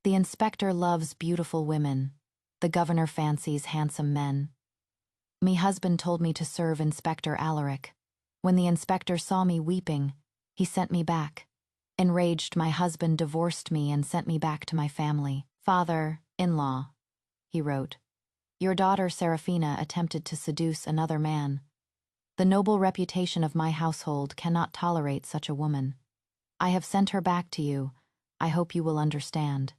The inspector loves beautiful women. The governor fancies handsome men. Me husband told me to serve Inspector Alaric. When the inspector saw me weeping, he sent me back. Enraged, my husband divorced me and sent me back to my family. Father-in-law, he wrote, your daughter Saraphina attempted to seduce another man. The noble reputation of my household cannot tolerate such a woman. I have sent her back to you. I hope you will understand.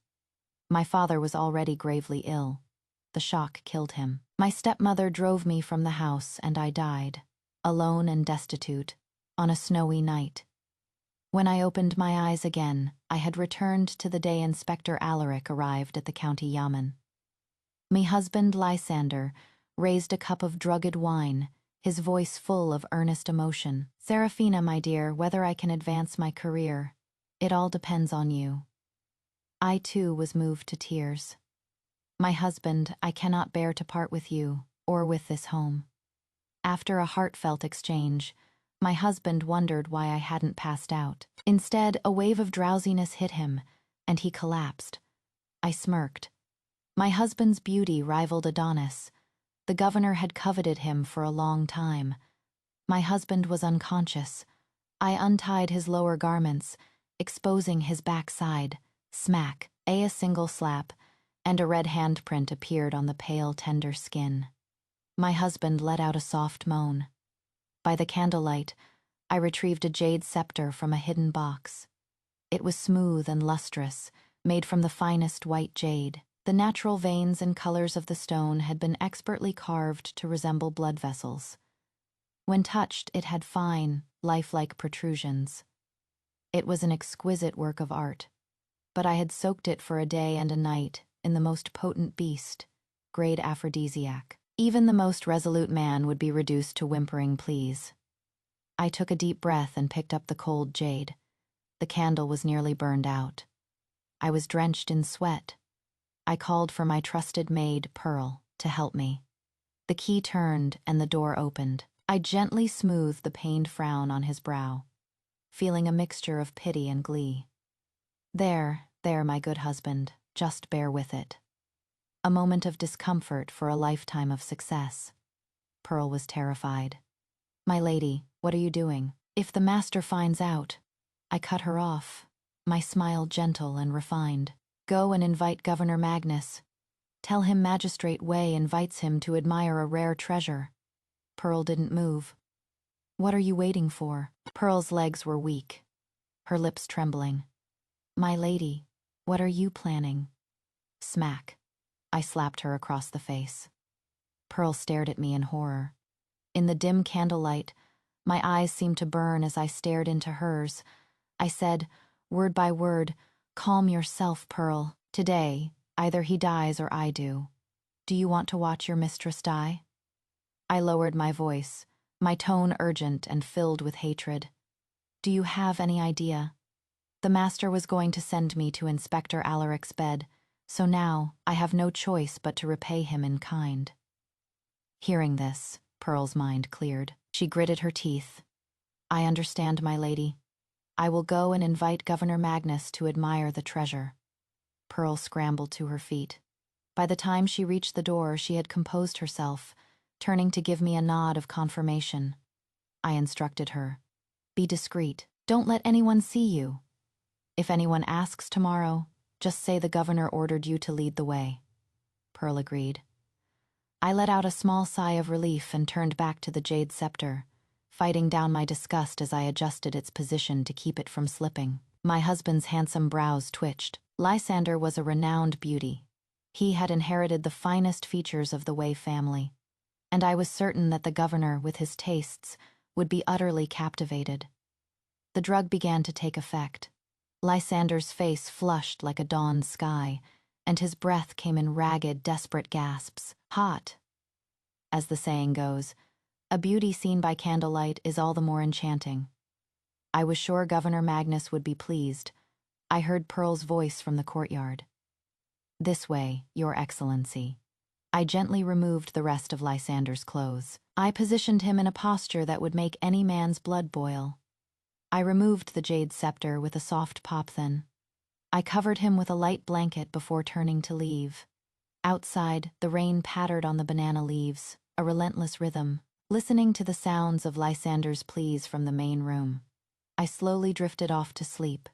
My father was already gravely ill. The shock killed him. My stepmother drove me from the house and I died, alone and destitute, on a snowy night. When I opened my eyes again, I had returned to the day Inspector Alaric arrived at the county yamen. Me husband Lysander raised a cup of drugged wine, his voice full of earnest emotion. Saraphina, my dear, whether I can advance my career, it all depends on you. I too was moved to tears. My husband, I cannot bear to part with you, or with this home. After a heartfelt exchange, my husband wondered why I hadn't passed out. Instead, a wave of drowsiness hit him, and he collapsed. I smirked. My husband's beauty rivaled Adonis. The governor had coveted him for a long time. My husband was unconscious. I untied his lower garments, exposing his backside. Smack, a single slap, and a red handprint appeared on the pale, tender skin. My husband let out a soft moan. By the candlelight, I retrieved a jade scepter from a hidden box. It was smooth and lustrous, made from the finest white jade. The natural veins and colors of the stone had been expertly carved to resemble blood vessels. When touched, it had fine, lifelike protrusions. It was an exquisite work of art, but I had soaked it for a day and a night in the most potent beast, grade aphrodisiac. Even the most resolute man would be reduced to whimpering pleas. I took a deep breath and picked up the cold jade. The candle was nearly burned out. I was drenched in sweat. I called for my trusted maid, Pearl, to help me. The key turned and the door opened. I gently smoothed the pained frown on his brow, feeling a mixture of pity and glee. There, my good husband, just bear with it. A moment of discomfort for a lifetime of success. Pearl was terrified. My lady, what are you doing? If the master finds out. I cut her off, my smile gentle and refined. Go and invite Governor Magnus. Tell him Magistrate invites him to admire a rare treasure. Pearl didn't move. What are you waiting for? Pearl's legs were weak, her lips trembling. My lady, what are you planning? Smack. I slapped her across the face. Pearl stared at me in horror. In the dim candlelight, my eyes seemed to burn as I stared into hers. I said, word by word, calm yourself, Pearl. Today, either he dies or I do. Do you want to watch your mistress die? I lowered my voice, my tone urgent and filled with hatred. Do you have any idea? The master was going to send me to Inspector Alaric's bed, so now I have no choice but to repay him in kind. Hearing this, Pearl's mind cleared. She gritted her teeth. I understand, my lady. I will go and invite Governor Magnus to admire the treasure. Pearl scrambled to her feet. By the time she reached the door, she had composed herself, turning to give me a nod of confirmation. I instructed her. Be discreet. Don't let anyone see you. If anyone asks tomorrow, just say the governor ordered you to lead the way. Pearl agreed. I let out a small sigh of relief and turned back to the jade scepter, fighting down my disgust as I adjusted its position to keep it from slipping. My husband's handsome brows twitched. Lysander was a renowned beauty. He had inherited the finest features of the Way family, and I was certain that the governor, with his tastes, would be utterly captivated. The drug began to take effect. Lysander's face flushed like a dawn sky, and his breath came in ragged, desperate gasps. Hot. As the saying goes, a beauty seen by candlelight is all the more enchanting. I was sure Governor Magnus would be pleased. I heard Pearl's voice from the courtyard. This way, Your Excellency. I gently removed the rest of Lysander's clothes. I positioned him in a posture that would make any man's blood boil. I removed the jade scepter with a soft pop then. I covered him with a light blanket before turning to leave. Outside, the rain pattered on the banana leaves, a relentless rhythm. Listening to the sounds of Lysander's pleas from the main room, I slowly drifted off to sleep.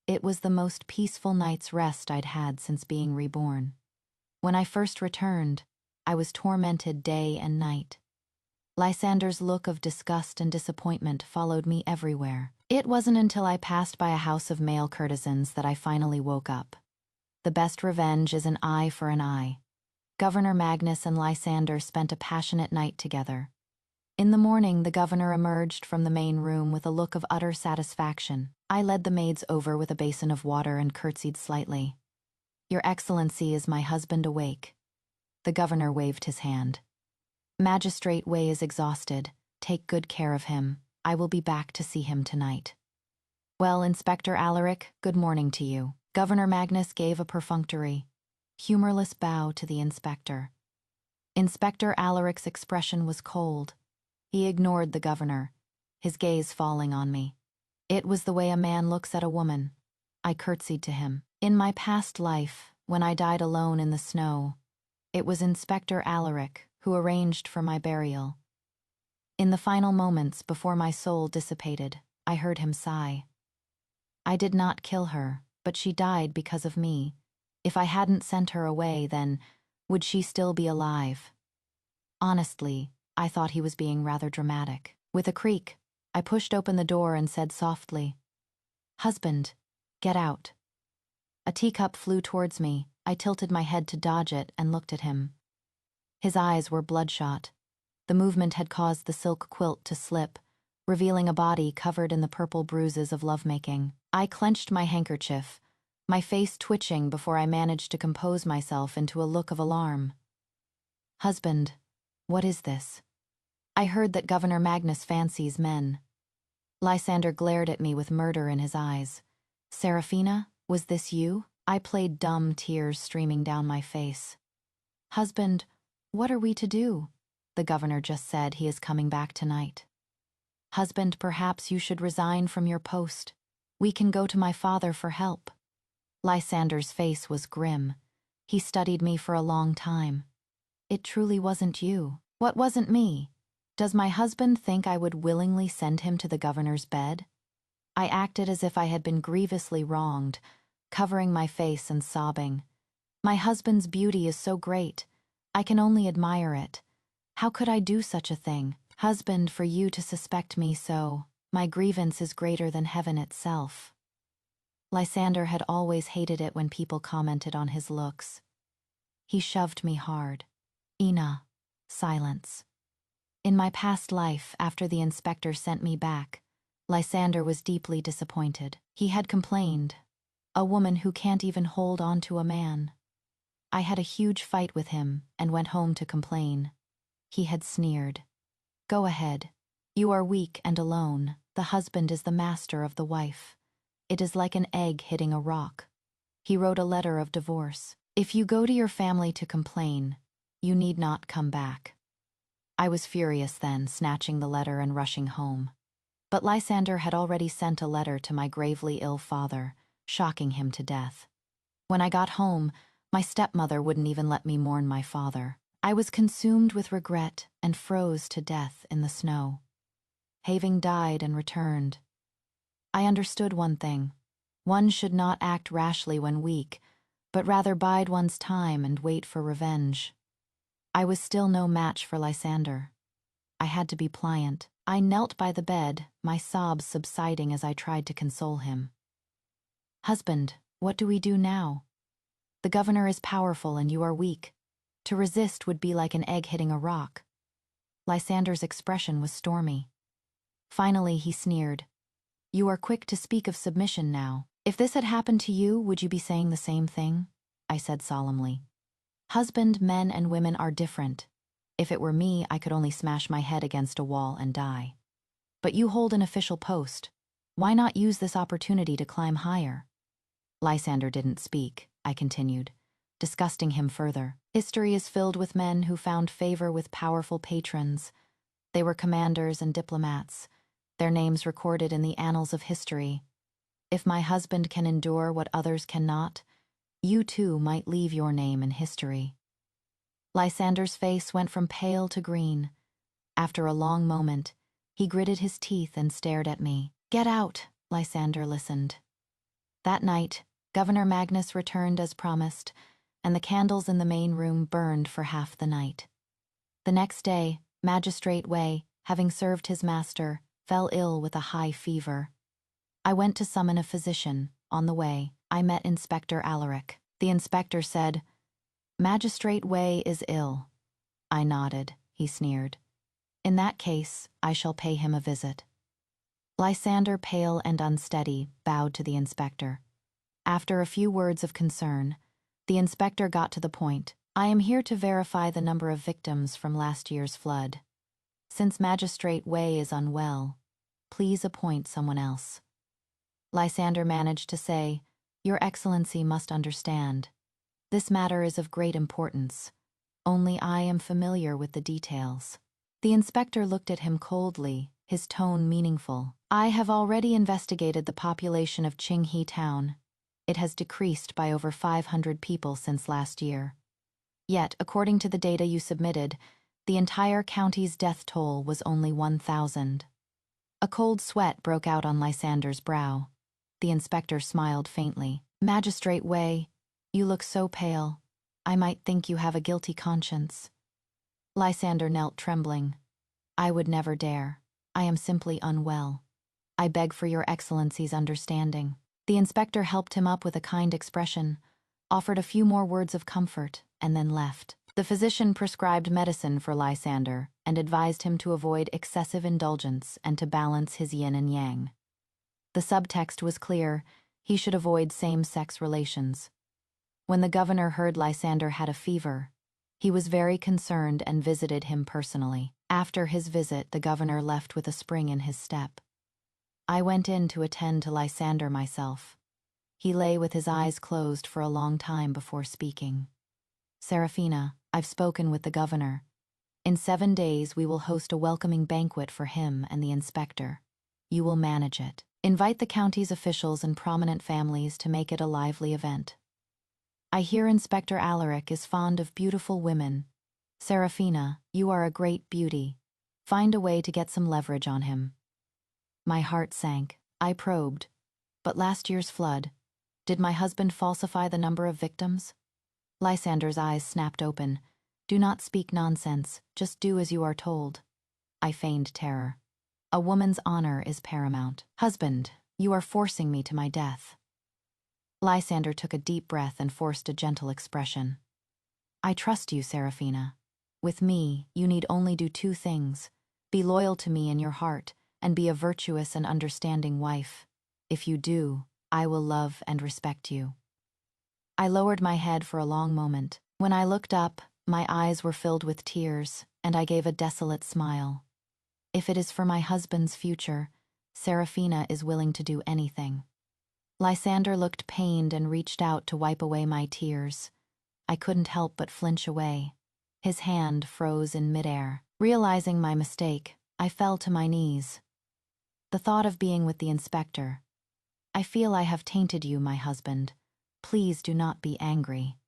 It was the most peaceful night's rest I'd had since being reborn. When I first returned, I was tormented day and night. Lysander's look of disgust and disappointment followed me everywhere. It wasn't until I passed by a house of male courtesans that I finally woke up. The best revenge is an eye for an eye. Governor Magnus and Lysander spent a passionate night together. In the morning, the governor emerged from the main room with a look of utter satisfaction. I led the maids over with a basin of water and curtsied slightly. "Your Excellency, is my husband awake?" The governor waved his hand. "Magistrate Way is exhausted. Take good care of him. I will be back to see him tonight." "Well, Inspector Alaric, good morning to you." Governor Magnus gave a perfunctory, humorless bow to the inspector. Inspector Alaric's expression was cold. He ignored the governor, his gaze falling on me. It was the way a man looks at a woman. I curtsied to him. In my past life, when I died alone in the snow, it was Inspector Alaric who arranged for my burial. In the final moments before my soul dissipated, I heard him sigh. "I did not kill her, but she died because of me. If I hadn't sent her away, then would she still be alive?" Honestly, I thought he was being rather dramatic. With a creak, I pushed open the door and said softly, "Husband, get out." A teacup flew towards me. I tilted my head to dodge it and looked at him. His eyes were bloodshot. The movement had caused the silk quilt to slip, revealing a body covered in the purple bruises of lovemaking. I clenched my handkerchief, my face twitching before I managed to compose myself into a look of alarm. "Husband, what is this?" "I heard that Governor Magnus fancies men." Lysander glared at me with murder in his eyes. "Saraphina, was this you?" I played dumb, tears streaming down my face. "Husband, what are we to do?" The governor just said he is coming back tonight. "Husband, perhaps you should resign from your post. We can go to my father for help." Lysander's face was grim. He studied me for a long time. "It truly wasn't you." "What wasn't me? Does my husband think I would willingly send him to the governor's bed?" I acted as if I had been grievously wronged, covering my face and sobbing. "My husband's beauty is so great. I can only admire it. How could I do such a thing? Husband, for you to suspect me so, my grievance is greater than heaven itself." Lysander had always hated it when people commented on his looks. He shoved me hard. "Ina." Silence. In my past life, after the inspector sent me back, Lysander was deeply disappointed. He had complained. A woman who can't even hold on to a man. I had a huge fight with him and went home to complain. He had sneered. "Go ahead. You are weak and alone. The husband is the master of the wife. It is like an egg hitting a rock." He wrote a letter of divorce. "If you go to your family to complain, you need not come back." I was furious then, snatching the letter and rushing home. But Lysander had already sent a letter to my gravely ill father, shocking him to death. When I got home, my stepmother wouldn't even let me mourn my father. I was consumed with regret and froze to death in the snow. Having died and returned, I understood one thing. One should not act rashly when weak, but rather bide one's time and wait for revenge. I was still no match for Lysander. I had to be pliant. I knelt by the bed, my sobs subsiding as I tried to console him. "Husband, what do we do now? The governor is powerful and you are weak. To resist would be like an egg hitting a rock." Lysander's expression was stormy. Finally, he sneered. "You are quick to speak of submission now. If this had happened to you, would you be saying the same thing?" I said solemnly. "Husband, men and women are different. If it were me, I could only smash my head against a wall and die. But you hold an official post. Why not use this opportunity to climb higher?" Lysander didn't speak, I continued, disgusting him further. "History is filled with men who found favor with powerful patrons. They were commanders and diplomats, their names recorded in the annals of history. If my husband can endure what others cannot, you too might leave your name in history. Lysander's face went from pale to green. After a long moment, he gritted his teeth and stared at me. "Get out," Lysander listened. That night, Governor Magnus returned as promised, and the candles in the main room burned for half the night. The next day, Magistrate, having served his master, fell ill with a high fever. I went to summon a physician. On the way, I met Inspector Alaric. The inspector said, "Magistrate is ill." I nodded. He sneered. "In that case, I shall pay him a visit." Lysander, pale and unsteady, bowed to the inspector. After a few words of concern, the inspector got to the point. "I am here to verify the number of victims from last year's flood. Since Magistrate is unwell, please appoint someone else." Lysander managed to say, "Your Excellency must understand. This matter is of great importance. Only I am familiar with the details." The inspector looked at him coldly, his tone meaningful. "I have already investigated the population of Qinghe town. It has decreased by over 500 people since last year. Yet, according to the data you submitted, the entire county's death toll was only 1,000. A cold sweat broke out on Lysander's brow. The inspector smiled faintly. "Magistrate you look so pale. I might think you have a guilty conscience." Lysander knelt trembling. "I would never dare. I am simply unwell. I beg for your Excellency's understanding." The inspector helped him up with a kind expression, offered a few more words of comfort, and then left. The physician prescribed medicine for Lysander and advised him to avoid excessive indulgence and to balance his yin and yang. The subtext was clear: he should avoid same-sex relations. When the governor heard Lysander had a fever, he was very concerned and visited him personally. After his visit, the governor left with a spring in his step. I went in to attend to Lysander myself. He lay with his eyes closed for a long time before speaking. "Saraphina, I've spoken with the governor. In 7 days we will host a welcoming banquet for him and the inspector. You will manage it. Invite the county's officials and prominent families to make it a lively event. I hear Inspector Alaric is fond of beautiful women. Saraphina, you are a great beauty. Find a way to get some leverage on him." My heart sank. I probed. "But last year's flood, did my husband falsify the number of victims?" Lysander's eyes snapped open. "Do not speak nonsense. Just do as you are told." I feigned terror. "A woman's honor is paramount." "Husband, you are forcing me to my death." Lysander took a deep breath and forced a gentle expression. "I trust you, Saraphina. With me, you need only do 2 things. Be loyal to me in your heart, and be a virtuous and understanding wife. If you do, I will love and respect you." I lowered my head for a long moment. When I looked up, my eyes were filled with tears, and I gave a desolate smile. If it is for my husband's future, Saraphina is willing to do anything. Lysander looked pained and reached out to wipe away my tears. I couldn't help but flinch away. His hand froze in midair. Realizing my mistake, I fell to my knees. The thought of being with the inspector. "I feel I have tainted you, my husband. Please do not be angry."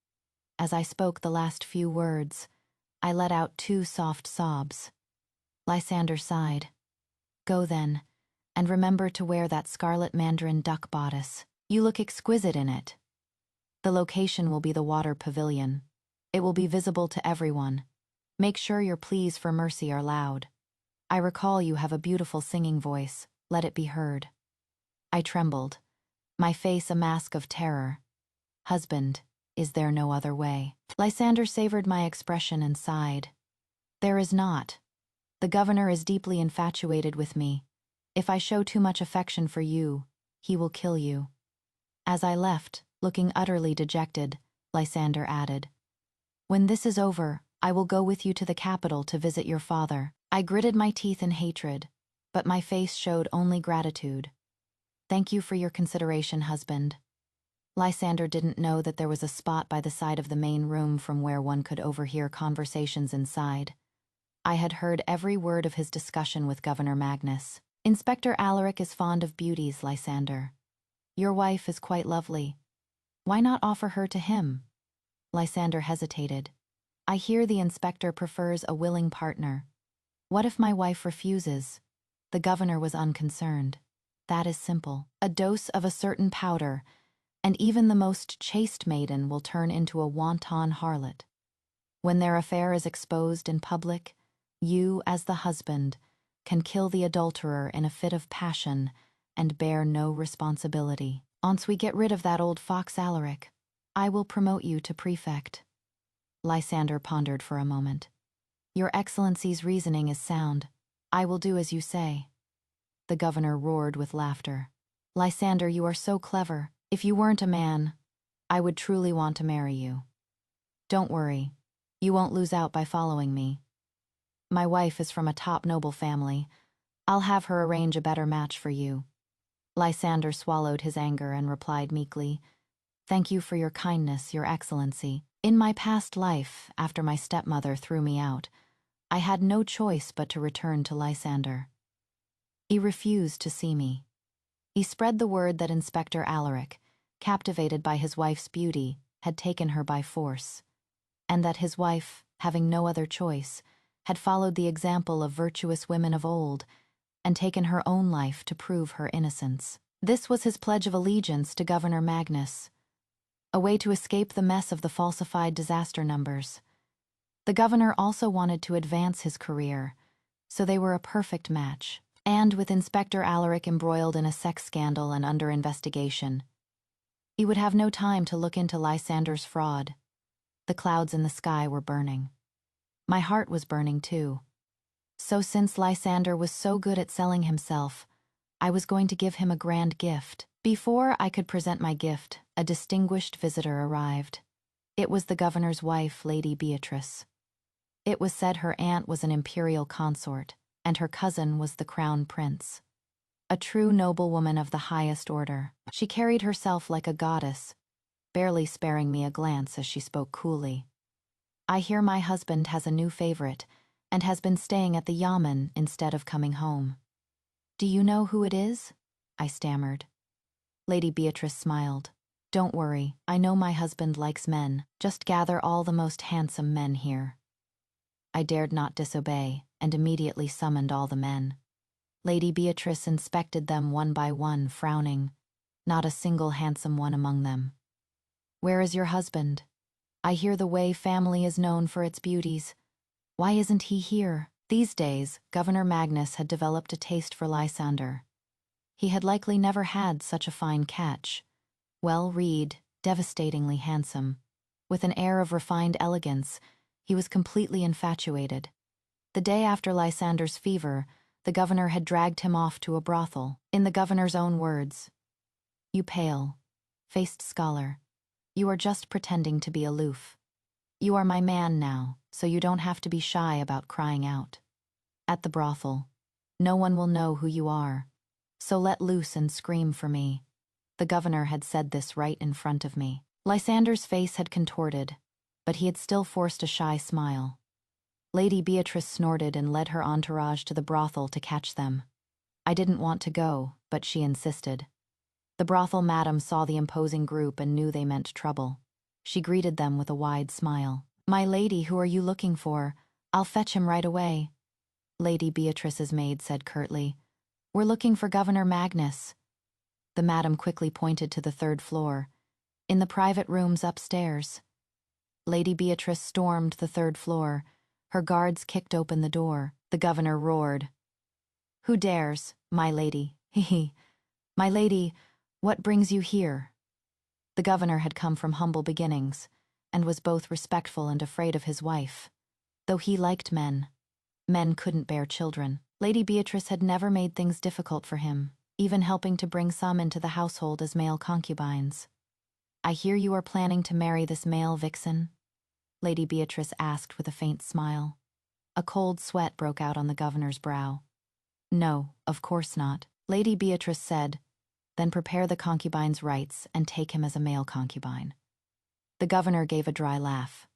As I spoke the last few words, I let out 2 soft sobs. Lysander sighed. "Go then, and remember to wear that scarlet mandarin duck bodice. You look exquisite in it. The location will be the water pavilion. It will be visible to everyone. Make sure your pleas for mercy are loud. I recall you have a beautiful singing voice. Let it be heard." I trembled, my face a mask of terror. "Husband, is there no other way?" Lysander savored my expression and sighed. "There is not. The governor is deeply infatuated with me. If I show too much affection for you, he will kill you." As I left, looking utterly dejected, Lysander added, "When this is over, I will go with you to the capital to visit your father." I gritted my teeth in hatred, but my face showed only gratitude. "Thank you for your consideration, husband." Lysander didn't know that there was a spot by the side of the main room from where one could overhear conversations inside. I had heard every word of his discussion with Governor Magnus. "Inspector Alaric is fond of beauties, Lysander. Your wife is quite lovely. Why not offer her to him? Lysander hesitated. I hear the inspector prefers a willing partner. What if my wife refuses? The governor was unconcerned. That is simple. A dose of a certain powder, and even the most chaste maiden will turn into a wanton harlot. When their affair is exposed in public, you, as the husband, can kill the adulterer in a fit of passion and bear no responsibility. Once we get rid of that old fox Alaric, I will promote you to prefect. Lysander pondered for a moment. Your Excellency's reasoning is sound. I will do as you say. The governor roared with laughter. Lysander, you are so clever. If you weren't a man, I would truly want to marry you. Don't worry. You won't lose out by following me. My wife is from a top noble family. I'll have her arrange a better match for you. Lysander swallowed his anger and replied meekly, Thank you for your kindness, Your Excellency. In my past life, after my stepmother threw me out, I had no choice but to return to Lysander. He refused to see me. He spread the word that Inspector Alaric, captivated by his wife's beauty, had taken her by force, and that his wife, having no other choice, had followed the example of virtuous women of old and taken her own life to prove her innocence. This was his pledge of allegiance to Governor Magnus, a way to escape the mess of the falsified disaster numbers. The governor also wanted to advance his career, so they were a perfect match. And with Inspector Alaric embroiled in a sex scandal and under investigation, he would have no time to look into Lysander's fraud. The clouds in the sky were burning. My heart was burning too. So since Lysander was so good at selling himself, I was going to give him a grand gift. Before I could present my gift, a distinguished visitor arrived. It was the governor's wife, Lady Beatrice. It was said her aunt was an imperial consort, and her cousin was the crown prince. A true noblewoman of the highest order. She carried herself like a goddess, barely sparing me a glance as she spoke coolly. I hear my husband has a new favorite, and has been staying at the yamen instead of coming home. Do you know who it is? I stammered. Lady Beatrice smiled. Don't worry, I know my husband likes men. Just gather all the most handsome men here. I dared not disobey, and immediately summoned all the men. Lady Beatrice inspected them one by one, frowning. Not a single handsome one among them. Where is your husband? I hear the Way family is known for its beauties. Why isn't he here? These days, Governor Magnus had developed a taste for Lysander. He had likely never had such a fine catch. Well-read, devastatingly handsome. With an air of refined elegance, he was completely infatuated. The day after Lysander's fever, the governor had dragged him off to a brothel. In the governor's own words, You pale-faced scholar, you are just pretending to be aloof. You are my man now, so you don't have to be shy about crying out. At the brothel, no one will know who you are, so let loose and scream for me. The governor had said this right in front of me. Lysander's face had contorted, but he had still forced a shy smile. Lady Beatrice snorted and led her entourage to the brothel to catch them. I didn't want to go, but she insisted. The brothel madam saw the imposing group and knew they meant trouble. She greeted them with a wide smile. My lady, who are you looking for? I'll fetch him right away. Lady Beatrice's maid said curtly, We're looking for Governor Magnus. The madam quickly pointed to the third floor. In the private rooms upstairs. Lady Beatrice stormed the third floor. Her guards kicked open the door. The governor roared. Who dares, my lady? Hee. My lady, what brings you here? The governor had come from humble beginnings, and was both respectful and afraid of his wife. Though he liked men, men couldn't bear children. Lady Beatrice had never made things difficult for him, even helping to bring some into the household as male concubines. I hear you are planning to marry this male vixen? Lady Beatrice asked with a faint smile. A cold sweat broke out on the governor's brow. No, of course not. Lady Beatrice said, Then prepare the concubine's rights and take him as a male concubine. The governor gave a dry laugh.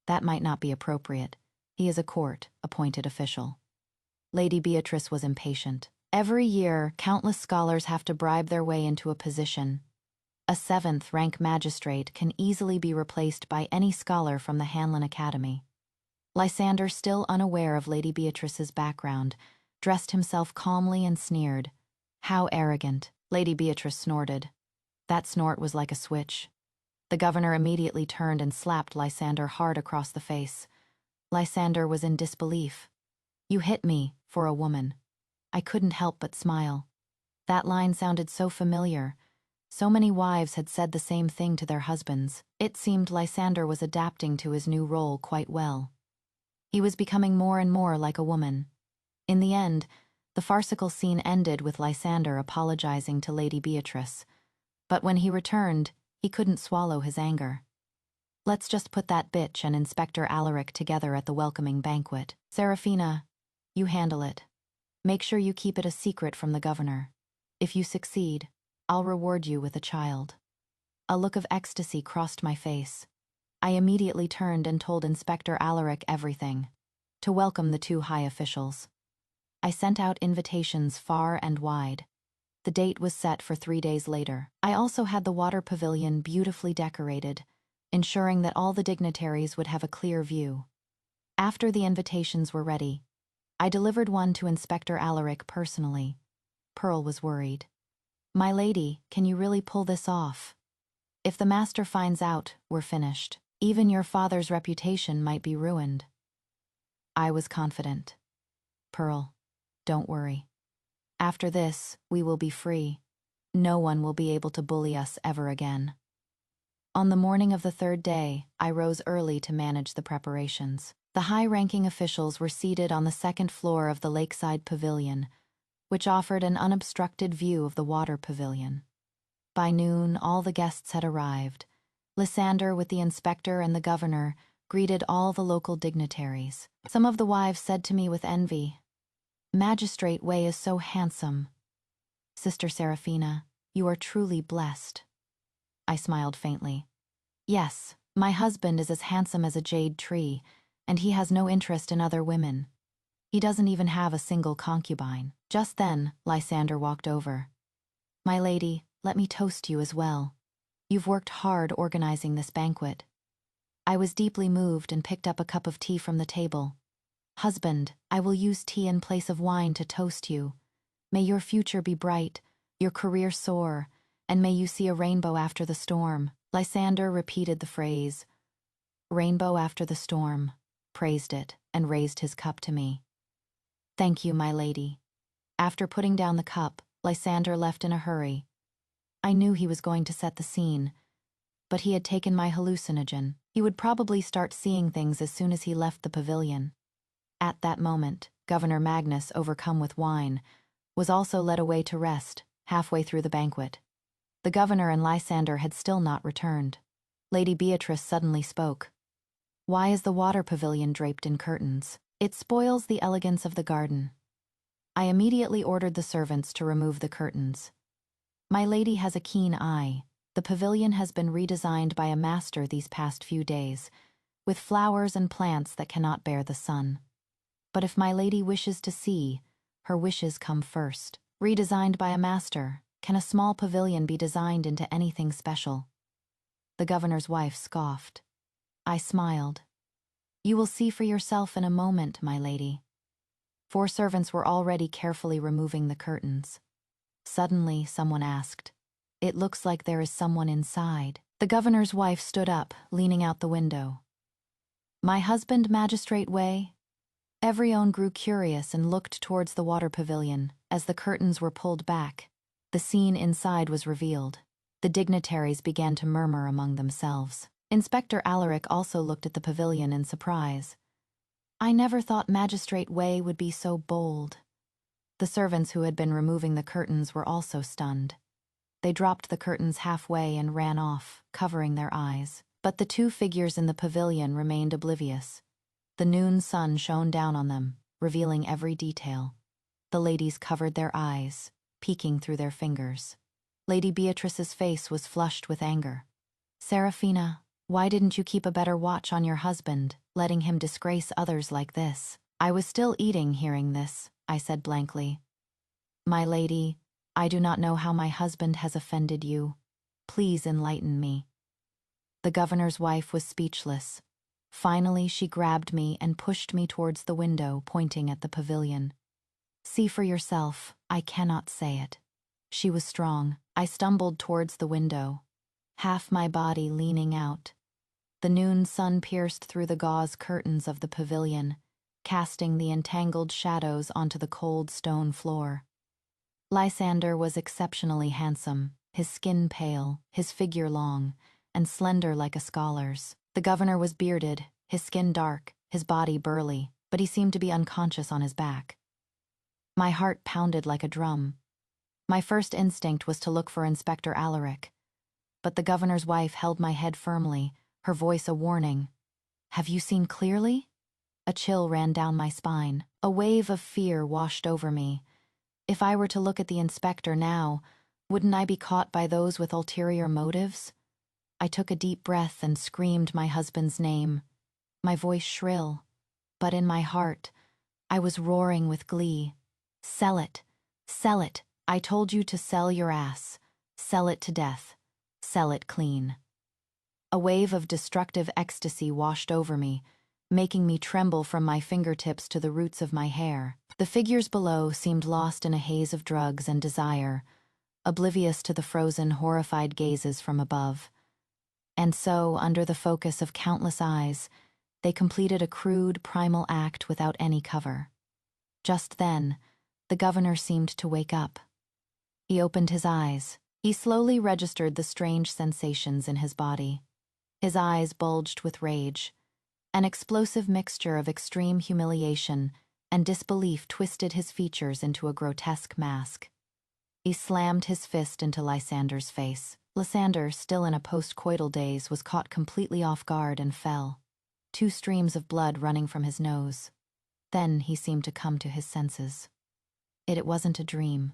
That might not be appropriate. He is a court-appointed official. Lady Beatrice was impatient. Every year, countless scholars have to bribe their way into a position, A 7th-rank magistrate can easily be replaced by any scholar from the Hanlon Academy. Lysander, still unaware of Lady Beatrice's background, dressed himself calmly and sneered. "How arrogant," Lady Beatrice snorted. That snort was like a switch. The governor immediately turned and slapped Lysander hard across the face. Lysander was in disbelief. "You hit me, for a woman." I couldn't help but smile. That line sounded so familiar. So many wives had said the same thing to their husbands. It seemed Lysander was adapting to his new role quite well. He was becoming more and more like a woman. In the end, the farcical scene ended with Lysander apologizing to Lady Beatrice. But when he returned, he couldn't swallow his anger. "Let's just put that bitch and Inspector Alaric together at the welcoming banquet. Saraphina, you handle it. Make sure you keep it a secret from the governor. If you succeed, I'll reward you with a child." A look of ecstasy crossed my face. I immediately turned and told Inspector Alaric everything, to welcome the two high officials. I sent out invitations far and wide. The date was set for 3 days later. I also had the water pavilion beautifully decorated, ensuring that all the dignitaries would have a clear view. After the invitations were ready, I delivered one to Inspector Alaric personally. Pearl was worried. "My lady, can you really pull this off? If the master finds out, we're finished. Even your father's reputation might be ruined." I was confident. "Pearl, don't worry. After this, we will be free. No one will be able to bully us ever again." On the morning of the 3rd day, I rose early to manage the preparations. The high-ranking officials were seated on the 2nd floor of the lakeside pavilion, which offered an unobstructed view of the water pavilion. By noon, all the guests had arrived. Lysander, with the inspector and the governor, greeted all the local dignitaries. Some of the wives said to me with envy, "Magistrate Way is so handsome. Sister Saraphina, you are truly blessed." I smiled faintly. "Yes, my husband is as handsome as a jade tree, and he has no interest in other women. He doesn't even have a single concubine." Just then, Lysander walked over. "My lady, let me toast you as well. You've worked hard organizing this banquet." I was deeply moved and picked up a cup of tea from the table. "Husband, I will use tea in place of wine to toast you. May your future be bright, your career soar, and may you see a rainbow after the storm." Lysander repeated the phrase, "Rainbow after the storm," praised it, and raised his cup to me. "Thank you, my lady." After putting down the cup, Lysander left in a hurry. I knew he was going to set the scene, but he had taken my hallucinogen. He would probably start seeing things as soon as he left the pavilion. At that moment, Governor Magnus, overcome with wine, was also led away to rest, halfway through the banquet. The governor and Lysander had still not returned. Lady Beatrice suddenly spoke. "Why is the water pavilion draped in curtains? It spoils the elegance of the garden." I immediately ordered the servants to remove the curtains. My lady has a keen eye. The pavilion has been redesigned by a master these past few days, with flowers and plants that cannot bear the sun. But if my lady wishes to see, her wishes come first. Redesigned by a master, can a small pavilion be designed into anything special? The governor's wife scoffed. I smiled. "You will see for yourself in a moment, my lady." 4 servants were already carefully removing the curtains. Suddenly, someone asked, "It looks like there is someone inside." The governor's wife stood up, leaning out the window. "My husband, Magistrate Way?" Everyone grew curious and looked towards the water pavilion. As the curtains were pulled back, the scene inside was revealed. The dignitaries began to murmur among themselves. Inspector Alaric also looked at the pavilion in surprise. "I never thought Magistrate Way would be so bold." The servants who had been removing the curtains were also stunned. They dropped the curtains halfway and ran off, covering their eyes. But the 2 figures in the pavilion remained oblivious. The noon sun shone down on them, revealing every detail. The ladies covered their eyes, peeking through their fingers. Lady Beatrice's face was flushed with anger. "Saraphina, why didn't you keep a better watch on your husband, letting him disgrace others like this?" I was still eating hearing this. I said blankly, "My lady, I do not know how my husband has offended you." Please enlighten me." The governor's wife was speechless. Finally, she grabbed me and pushed me towards the window, pointing at the pavilion. "See for yourself, I cannot say it." She was strong. I stumbled towards the window, half my body leaning out. The noon sun pierced through the gauze curtains of the pavilion, casting the entangled shadows onto the cold stone floor. Lysander was exceptionally handsome, his skin pale, his figure long, and slender like a scholar's. The governor was bearded, his skin dark, his body burly, but he seemed to be unconscious on his back. My heart pounded like a drum. My first instinct was to look for Inspector Alaric, but the governor's wife held my head firmly, her voice a warning. "Have you seen clearly?" A chill ran down my spine. A wave of fear washed over me. If I were to look at the inspector now, wouldn't I be caught by those with ulterior motives? I took a deep breath and screamed my husband's name, my voice shrill, but in my heart, I was roaring with glee. "Sell it! Sell it! I told you to sell your ass. Sell it to death. Sell it clean." A wave of destructive ecstasy washed over me, making me tremble from my fingertips to the roots of my hair. The figures below seemed lost in a haze of drugs and desire, oblivious to the frozen, horrified gazes from above. And so, under the focus of countless eyes, they completed a crude, primal act without any cover. Just then, the governor seemed to wake up. He opened his eyes. He slowly registered the strange sensations in his body. His eyes bulged with rage. An explosive mixture of extreme humiliation and disbelief twisted his features into a grotesque mask. He slammed his fist into Lysander's face. Lysander, still in a post-coital daze, was caught completely off guard and fell, 2 streams of blood running from his nose. Then he seemed to come to his senses. It wasn't a dream.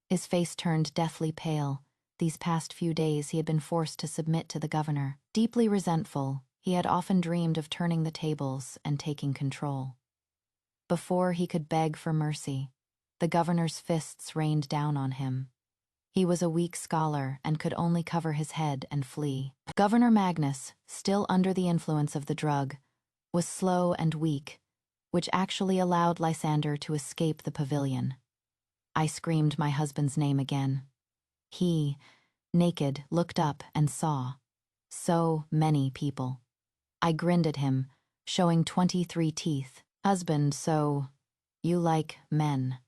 His face turned deathly pale. These past few days he had been forced to submit to the governor. Deeply resentful, he had often dreamed of turning the tables and taking control. Before he could beg for mercy, the governor's fists rained down on him. He was a weak scholar and could only cover his head and flee. Governor Magnus, still under the influence of the drug, was slow and weak, which actually allowed Lysander to escape the pavilion. I screamed my husband's name again. He, naked, looked up and saw. So many people. I grinned at him, showing 23 teeth. "Husband, so you like men."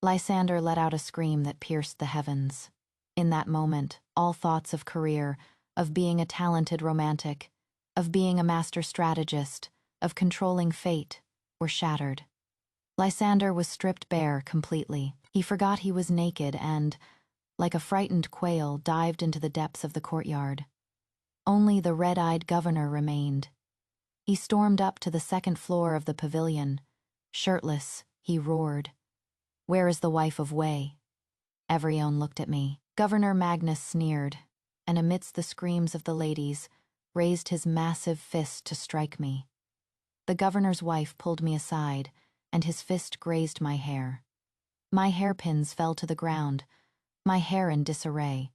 Lysander let out a scream that pierced the heavens. In that moment, all thoughts of career, of being a talented romantic, of being a master strategist, of controlling fate, were shattered. Lysander was stripped bare completely. He forgot he was naked and, like a frightened quail, dived into the depths of the courtyard. Only the red-eyed governor remained. He stormed up to the 2nd floor of the pavilion. Shirtless, he roared, "Where is the wife of Way?" Everyone looked at me. Governor Magnus sneered, and amidst the screams of the ladies, raised his massive fist to strike me. The governor's wife pulled me aside, and his fist grazed my hair. My hairpins fell to the ground, my hair in disarray.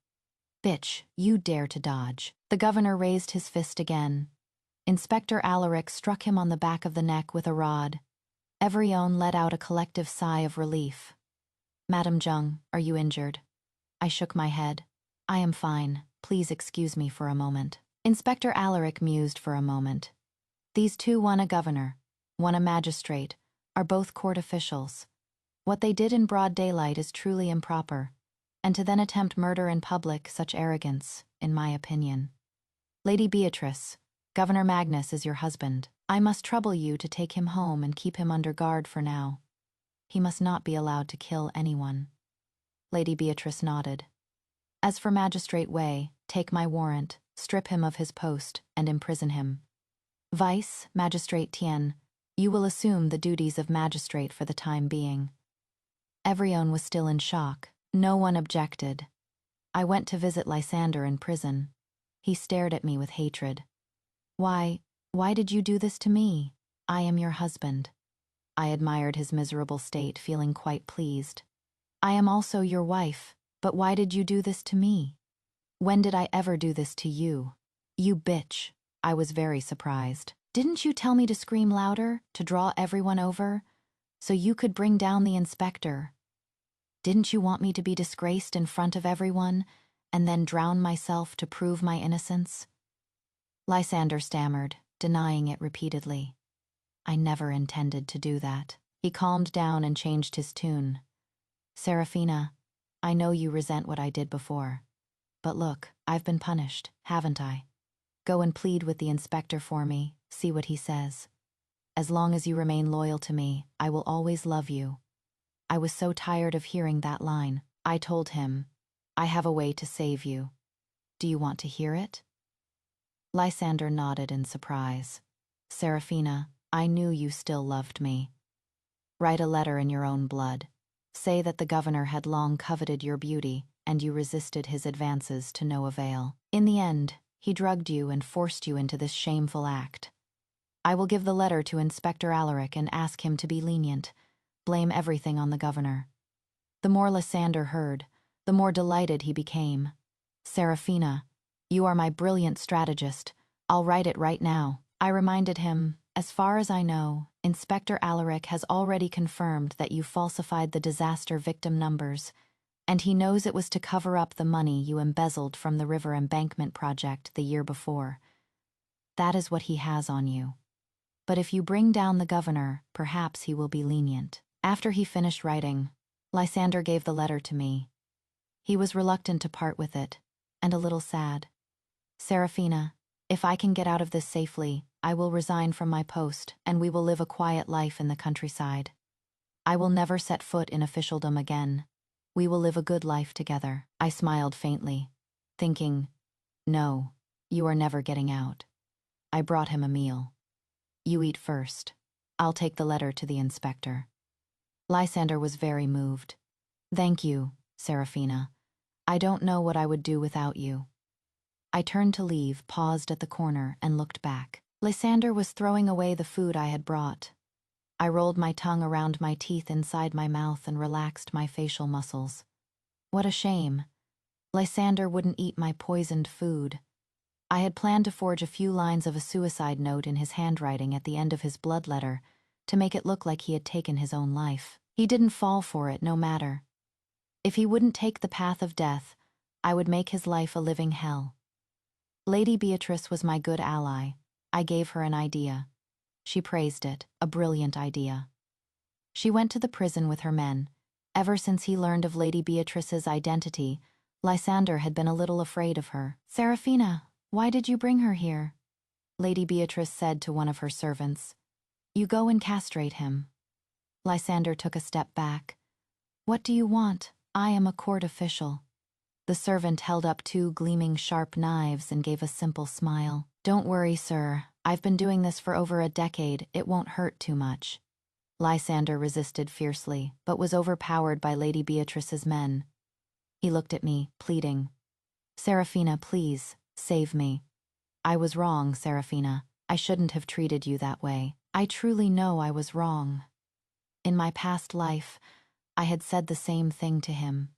"Bitch, you dare to dodge." The governor raised his fist again. Inspector Alaric struck him on the back of the neck with a rod. Everyone let out a collective sigh of relief. "Madam Jung, are you injured?" I shook my head. "I am fine. Please excuse me for a moment." Inspector Alaric mused for a moment. "These two, one a governor, one a magistrate, are both court officials. What they did in broad daylight is truly improper, and to then attempt murder in public, such arrogance, in my opinion. Lady Beatrice, Governor Magnus is your husband. I must trouble you to take him home and keep him under guard for now. He must not be allowed to kill anyone." Lady Beatrice nodded. "As for Magistrate Way, take my warrant, strip him of his post, and imprison him. Vice, Magistrate Tien, you will assume the duties of magistrate for the time being." Everyone was still in shock. No one objected. I went to visit Lysander in prison. He stared at me with hatred. Why did you do this to me? I am your husband." I admired his miserable state, feeling quite pleased. "I am also your wife, but why did you do this to me?" When did I ever do this to you? You bitch. I was very surprised. Didn't you tell me to scream louder, to draw everyone over, so you could bring down the inspector? Didn't you want me to be disgraced in front of everyone, and then drown myself to prove my innocence? Lysander stammered, denying it repeatedly. I never intended to do that. He calmed down and changed his tune. Saraphina, I know you resent what I did before. But look, I've been punished, haven't I? Go and plead with the inspector for me, see what he says. As long as you remain loyal to me, I will always love you. I was so tired of hearing that line. I told him, I have a way to save you. Do you want to hear it? Lysander nodded in surprise. Saraphina, I knew you still loved me. Write a letter in your own blood. Say that the governor had long coveted your beauty, and you resisted his advances to no avail. In the end, he drugged you and forced you into this shameful act. I will give the letter to Inspector Alaric and ask him to be lenient. Blame everything on the governor. The more Lysander heard, the more delighted he became. Saraphina, you are my brilliant strategist. I'll write it right now. I reminded him, as far as I know, Inspector Alaric has already confirmed that you falsified the disaster victim numbers, and he knows it was to cover up the money you embezzled from the river embankment project the year before. That is what he has on you. But if you bring down the governor, perhaps he will be lenient. After he finished writing, Lysander gave the letter to me. He was reluctant to part with it, and a little sad. Saraphina, if I can get out of this safely, I will resign from my post, and we will live a quiet life in the countryside. I will never set foot in officialdom again. We will live a good life together. I smiled faintly, thinking, no, you are never getting out. I brought him a meal. You eat first. I'll take the letter to the inspector. Lysander was very moved. Thank you, Saraphina. I don't know what I would do without you. I turned to leave, paused at the corner, and looked back. Lysander was throwing away the food I had brought. I rolled my tongue around my teeth inside my mouth and relaxed my facial muscles. What a shame. Lysander wouldn't eat my poisoned food. I had planned to forge a few lines of a suicide note in his handwriting at the end of his blood letter to make it look like he had taken his own life. He didn't fall for it, no matter. If he wouldn't take the path of death, I would make his life a living hell. Lady Beatrice was my good ally. I gave her an idea. She praised it, a brilliant idea. She went to the prison with her men. Ever since he learned of Lady Beatrice's identity, Lysander had been a little afraid of her. Saraphina, why did you bring her here? Lady Beatrice said to one of her servants. You go and castrate him. Lysander took a step back. What do you want? I am a court official. The servant held up two gleaming sharp knives and gave a simple smile. Don't worry, sir. I've been doing this for over a decade. It won't hurt too much. Lysander resisted fiercely, but was overpowered by Lady Beatrice's men. He looked at me, pleading. Saraphina, please, save me. I was wrong, Saraphina. I shouldn't have treated you that way. I truly know I was wrong. In my past life, I had said the same thing to him.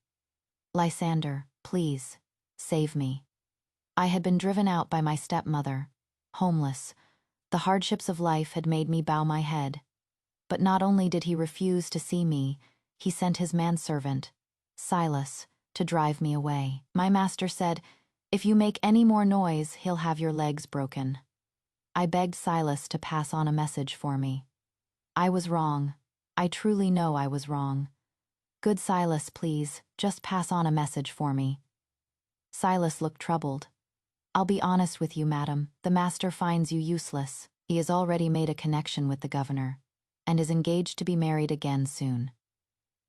Lysander, please, save me. I had been driven out by my stepmother, homeless. The hardships of life had made me bow my head. But not only did he refuse to see me, he sent his manservant, Silas, to drive me away. My master said, if you make any more noise, he'll have your legs broken. I begged Silas to pass on a message for me. I was wrong. I truly know I was wrong. Good Silas, please, just pass on a message for me. Silas looked troubled. I'll be honest with you, madam. The master finds you useless. He has already made a connection with the governor, and is engaged to be married again soon.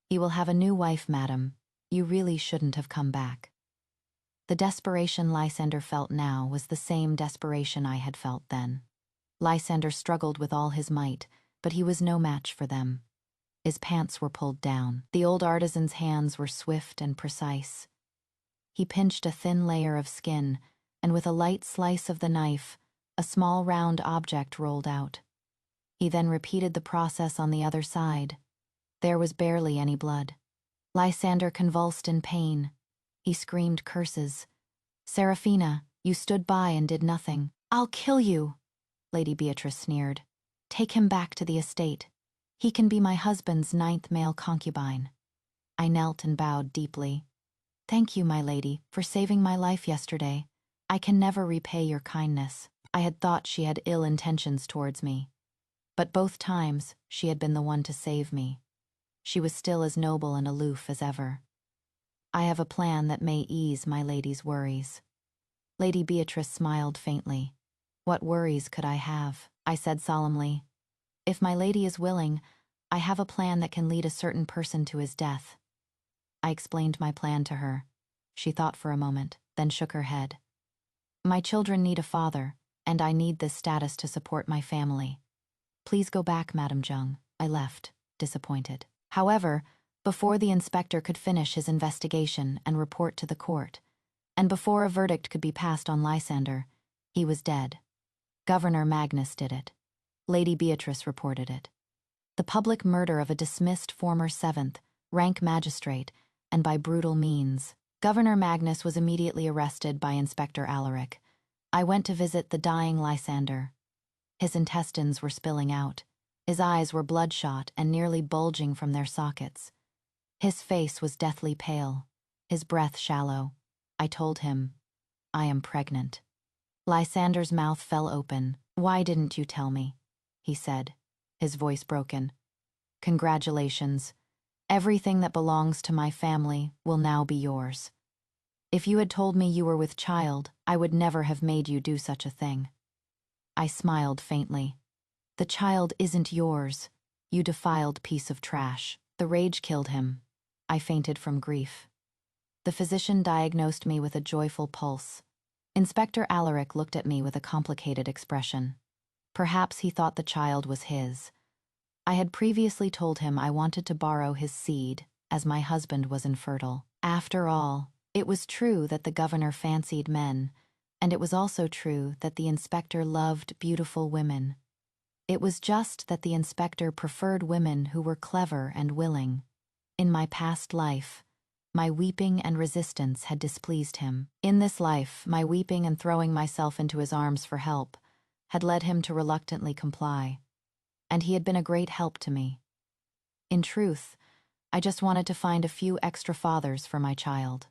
He will have a new wife, madam. You really shouldn't have come back. The desperation Lysander felt now was the same desperation I had felt then. Lysander struggled with all his might, but he was no match for them. His pants were pulled down. The old artisan's hands were swift and precise. He pinched a thin layer of skin, and with a light slice of the knife, a small round object rolled out. He then repeated the process on the other side. There was barely any blood. Lysander convulsed in pain. He screamed curses. Saraphina, you stood by and did nothing. I'll kill you, Lady Beatrice sneered. Take him back to the estate. He can be my husband's 9th male concubine. I knelt and bowed deeply. Thank you, my lady, for saving my life yesterday. I can never repay your kindness. I had thought she had ill intentions towards me. But both times, she had been the one to save me. She was still as noble and aloof as ever. I have a plan that may ease my lady's worries. Lady Beatrice smiled faintly. What worries could I have? I said solemnly. If my lady is willing, I have a plan that can lead a certain person to his death. I explained my plan to her. She thought for a moment, then shook her head. My children need a father, and I need this status to support my family. Please go back, Madame Jung. I left, disappointed. However, before the inspector could finish his investigation and report to the court, and before a verdict could be passed on Lysander, he was dead. Governor Magnus did it. Lady Beatrice reported it. The public murder of a dismissed former 7th rank magistrate, and by brutal means. Governor Magnus was immediately arrested by Inspector Alaric. I went to visit the dying Lysander. His intestines were spilling out. His eyes were bloodshot and nearly bulging from their sockets. His face was deathly pale, his breath shallow. I told him, I am pregnant. Lysander's mouth fell open. Why didn't you tell me? He said, his voice broken. Congratulations. Everything that belongs to my family will now be yours. If you had told me you were with child, I would never have made you do such a thing. I smiled faintly. The child isn't yours, you defiled piece of trash. The rage killed him. I fainted from grief. The physician diagnosed me with a joyful pulse. Inspector Alaric looked at me with a complicated expression. Perhaps he thought the child was his. I had previously told him I wanted to borrow his seed, as my husband was infertile. After all, it was true that the governor fancied men, and it was also true that the inspector loved beautiful women. It was just that the inspector preferred women who were clever and willing. In my past life, my weeping and resistance had displeased him. In this life, my weeping and throwing myself into his arms for help had led him to reluctantly comply. And he had been a great help to me. In truth, I just wanted to find a few extra fathers for my child.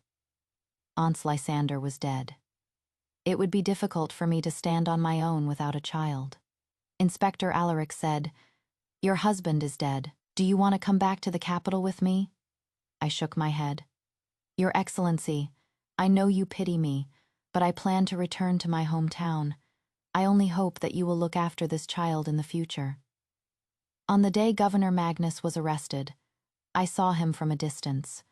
Aunt Lysander was dead. It would be difficult for me to stand on my own without a child. Inspector Alaric said, Your husband is dead. Do you want to come back to the capital with me? I shook my head. Your Excellency, I know you pity me, but I plan to return to my hometown. I only hope that you will look after this child in the future. On the day Governor Magnus was arrested, I saw him from a distance.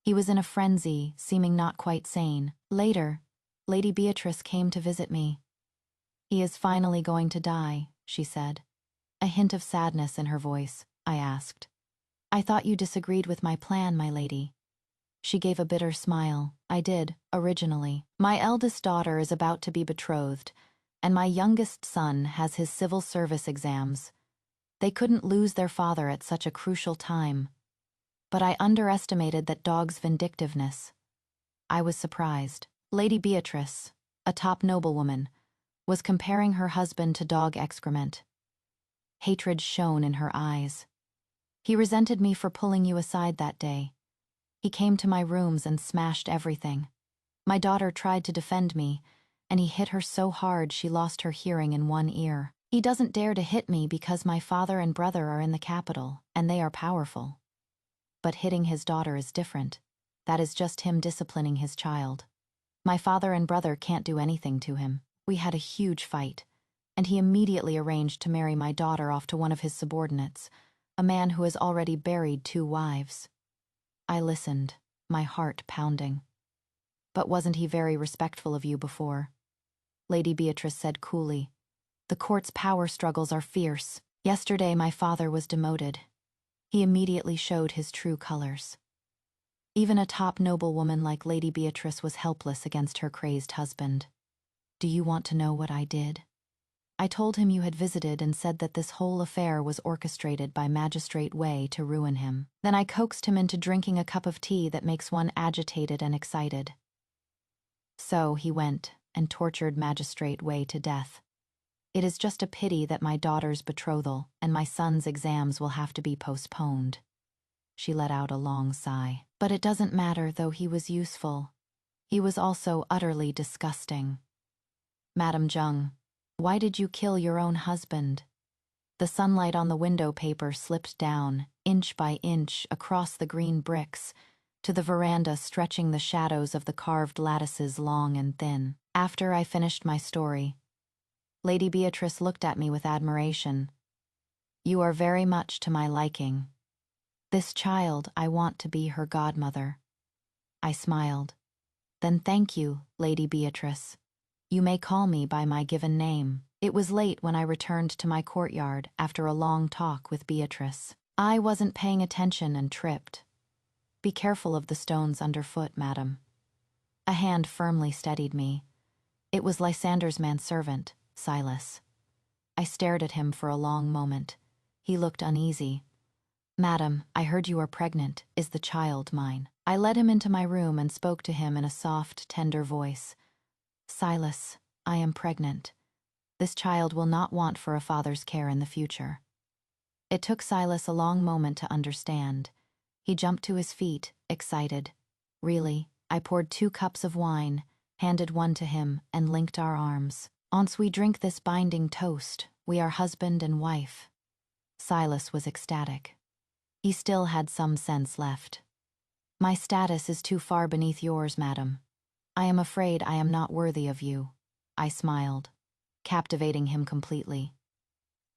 He was in a frenzy, seeming not quite sane. Later, Lady Beatrice came to visit me. He is finally going to die, she said. A hint of sadness in her voice, I asked. I thought you disagreed with my plan, my lady. She gave a bitter smile. I did, originally. My eldest daughter is about to be betrothed, and my youngest son has his civil service exams. They couldn't lose their father at such a crucial time. But I underestimated that dog's vindictiveness. I was surprised. Lady Beatrice, a top noblewoman, was comparing her husband to dog excrement. Hatred shone in her eyes. He resented me for pulling you aside that day. He came to my rooms and smashed everything. My daughter tried to defend me, and he hit her so hard she lost her hearing in one ear. He doesn't dare to hit me because my father and brother are in the capital, and they are powerful. But hitting his daughter is different. That is just him disciplining his child. My father and brother can't do anything to him. We had a huge fight, and he immediately arranged to marry my daughter off to one of his subordinates, a man who has already buried 2 wives. I listened, my heart pounding. But wasn't he very respectful of you before? Lady Beatrice said coolly. The court's power struggles are fierce. Yesterday my father was demoted. He immediately showed his true colors. Even a top noblewoman like Lady Beatrice was helpless against her crazed husband. Do you want to know what I did? I told him you had visited and said that this whole affair was orchestrated by Magistrate to ruin him. Then I coaxed him into drinking a cup of tea that makes one agitated and excited. So he went and tortured magistrate way to death. It is just a pity that my daughter's betrothal and my son's exams will have to be postponed. She let out a long sigh. But it doesn't matter, though he was useful. He was also utterly disgusting. Madam Jung, why did you kill your own husband? The sunlight on the window paper slipped down, inch by inch, across the green bricks, to the veranda stretching the shadows of the carved lattices long and thin. After I finished my story, Lady Beatrice looked at me with admiration. You are very much to my liking. This child, I want to be her godmother. I smiled. Then thank you, Lady Beatrice. You may call me by my given name. It was late when I returned to my courtyard after a long talk with Beatrice. I wasn't paying attention and tripped. Be careful of the stones underfoot, madam. A hand firmly steadied me. It was Lysander's manservant, Silas. I stared at him for a long moment. He looked uneasy. Madam, I heard you are pregnant. Is the child mine? I led him into my room and spoke to him in a soft, tender voice. Silas, I am pregnant. This child will not want for a father's care in the future. It took Silas a long moment to understand. He jumped to his feet, excited. Really, I poured 2 cups of wine, handed one to him, and linked our arms. Once we drink this binding toast, we are husband and wife. Silas was ecstatic. He still had some sense left. My status is too far beneath yours, madam. I am afraid I am not worthy of you. I smiled, captivating him completely.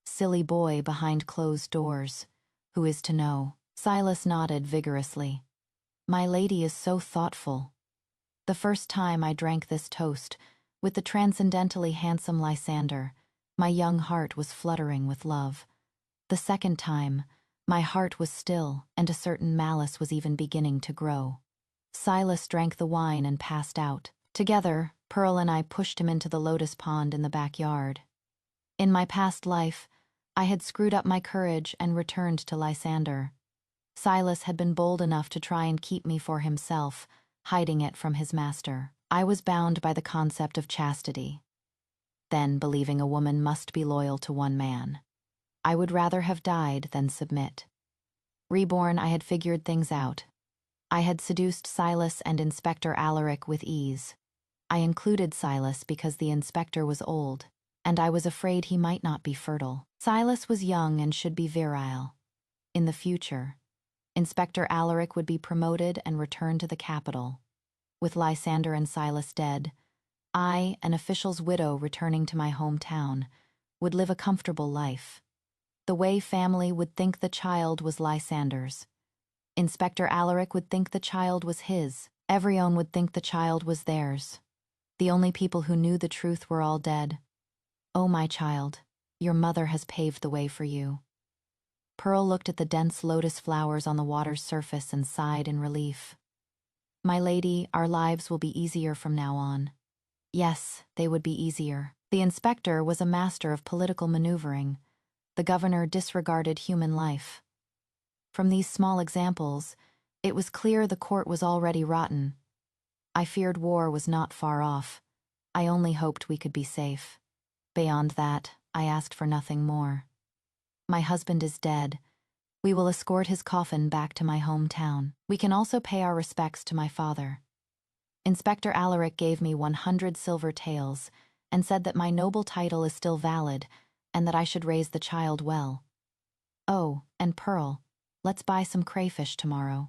Silly boy behind closed doors. Who is to know? Silas nodded vigorously. My lady is so thoughtful. The first time I drank this toast, with the transcendentally handsome Lysander, my young heart was fluttering with love. The second time, my heart was still, and a certain malice was even beginning to grow. Silas drank the wine and passed out. Together, Pearl and I pushed him into the lotus pond in the backyard. In my past life, I had screwed up my courage and returned to Lysander. Silas had been bold enough to try and keep me for himself, hiding it from his master. I was bound by the concept of chastity. Then, believing a woman must be loyal to one man. I would rather have died than submit. Reborn, I had figured things out. I had seduced Silas and Inspector Alaric with ease. I included Silas because the inspector was old, and I was afraid he might not be fertile. Silas was young and should be virile. In the future, Inspector Alaric would be promoted and return to the capital. With Lysander and Silas dead, I, an official's widow returning to my hometown, would live a comfortable life. The Way family would think the child was Lysander's. Inspector Alaric would think the child was his. Everyone would think the child was theirs. The only people who knew the truth were all dead. Oh, my child, your mother has paved the way for you. Pearl looked at the dense lotus flowers on the water's surface and sighed in relief. My lady, our lives will be easier from now on. Yes, they would be easier. The inspector was a master of political maneuvering. The governor disregarded human life. From these small examples, it was clear the court was already rotten. I feared war was not far off. I only hoped we could be safe. Beyond that, I asked for nothing more. My husband is dead. We will escort his coffin back to my hometown. We can also pay our respects to my father. Inspector Alaric gave me 100 silver taels and said that my noble title is still valid and that I should raise the child well. Oh, and Pearl, let's buy some crayfish tomorrow.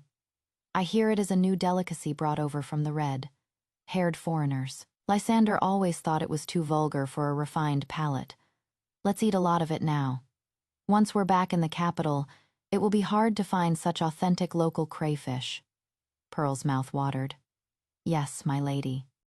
I hear it is a new delicacy brought over from the red-haired foreigners. Lysander always thought it was too vulgar for a refined palate. Let's eat a lot of it now. Once we're back in the capital, it will be hard to find such authentic local crayfish. Pearl's mouth watered. Yes, my lady.